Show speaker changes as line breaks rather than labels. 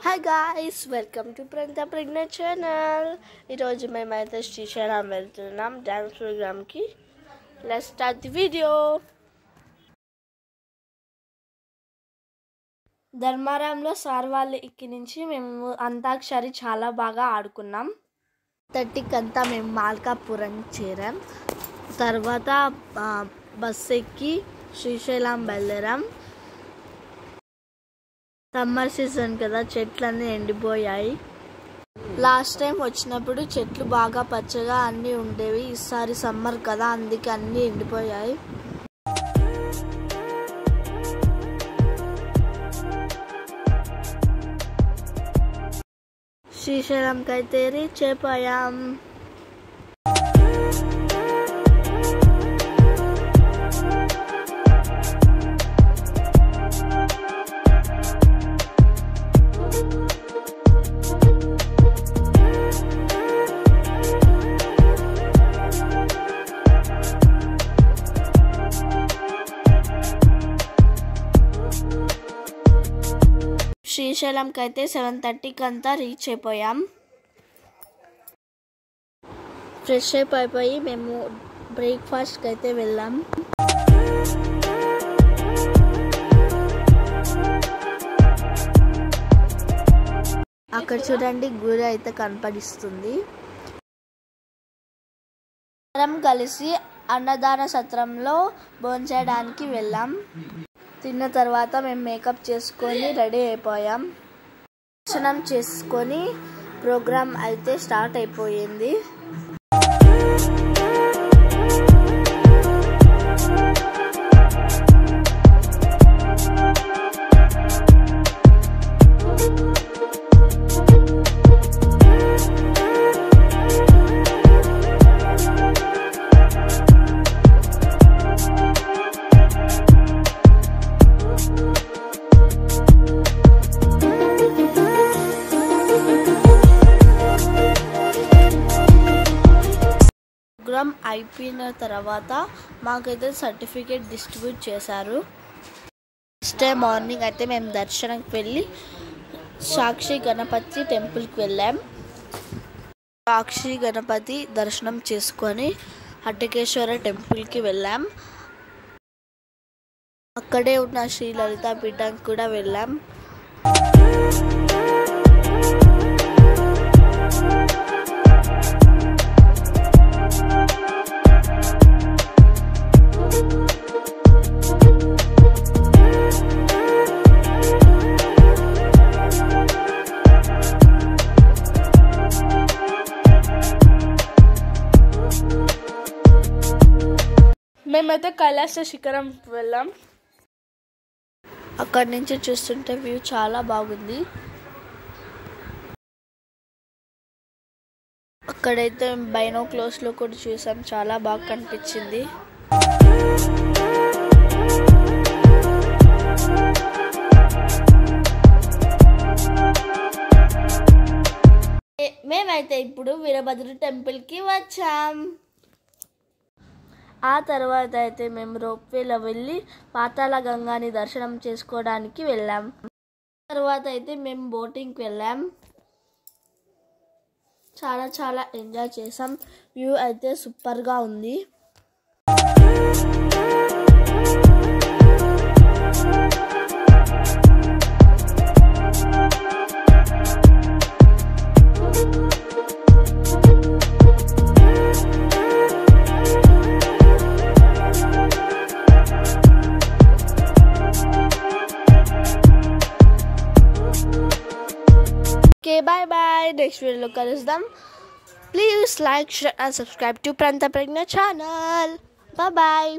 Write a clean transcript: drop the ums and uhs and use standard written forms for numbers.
Hi guys, welcome to Pranta Pragna channel. ఈరోజు మేమైతే శ్రీశైలం వెళ్తున్నాం డాన్స్ ప్రోగ్రామ్కి. Let's start the video. ధర్మారంలో సార్ వాళ్ళ ఇక్కడి నుంచి మేము అంతాక్షరి చాలా బాగా ఆడుకున్నాం. 30కి అంతా మేము మాల్కాపురం చేరాం. తర్వాత బస్సు ఎక్కి శ్రీశైలం బయలుదేరాం. సమ్మర్ సీజన్ కదా, చెట్లన్నీ ఎండిపోయాయి. లాస్ట్ టైం వచ్చినప్పుడు చెట్లు బాగా పచ్చగా అన్నీ ఉండేవి. ఈసారి సమ్మర్ కదా, అందుకే అన్నీ ఎండిపోయాయి. శ్రీశైలంకి అయితే రీచ్ అయిపోయాం. శ్రీశైలంకి అయితే 7:30కి అంతా రీచ్ అయిపోయాం. ఫ్రెష్ అప్ అయిపోయి మేము బ్రేక్ఫాస్ట్కి అయితే వెళ్ళాం. అక్కడ చూడండి, గుడి అయితే కనపడిస్తుంది. అందరం కలిసి అన్నదాన సత్రంలో భోంచేయడానికి వెళ్ళాం. తిన్న తర్వాత మేము మేకప్ చేసుకొని రెడీ అయిపోయాం. దర్శనం చేసుకొని ప్రోగ్రామ్ అయితే స్టార్ట్ అయిపోయింది. ప్రోగ్రామ్ అయిపోయిన తర్వాత మాకైతే సర్టిఫికేట్ డిస్ట్రిబ్యూట్ చేశారు. నెక్స్ట్ డే మార్నింగ్ అయితే మేము దర్శనంకి వెళ్ళి సాక్షి గణపతి టెంపుల్కి వెళ్ళాం. సాక్షి గణపతి దర్శనం చేసుకొని హట్టికేశ్వర టెంపుల్కి వెళ్ళాం. అక్కడే ఉన్న శ్రీ లలితా పీఠంకి కూడా వెళ్ళాం. మేమైతే కైలాస శిఖరం వెళ్ళాం. అక్కడి నుంచి చూస్తుంటే వ్యూ చాలా బాగుంది. అక్కడైతే బైనోక్లోస్లో కూడా చూసాం, చాలా బాగా కనిపించింది. మేమైతే ఇప్పుడు వీరభద్ర టెంపుల్కి వచ్చాం. ఆ తర్వాత అయితే మేము రోప్వేలో వెళ్ళి పాతాళ గంగాని దర్శనం చేసుకోవడానికి వెళ్ళాం. తర్వాత అయితే మేము బోటింగ్కి వెళ్ళాం. చాలా ఎంజాయ్ చేసాం. వ్యూ అయితే సూపర్గా ఉంది. Okay, bye. Next video lo kalusdam. Please like, share and subscribe to Pranta Pragna channel. Bye.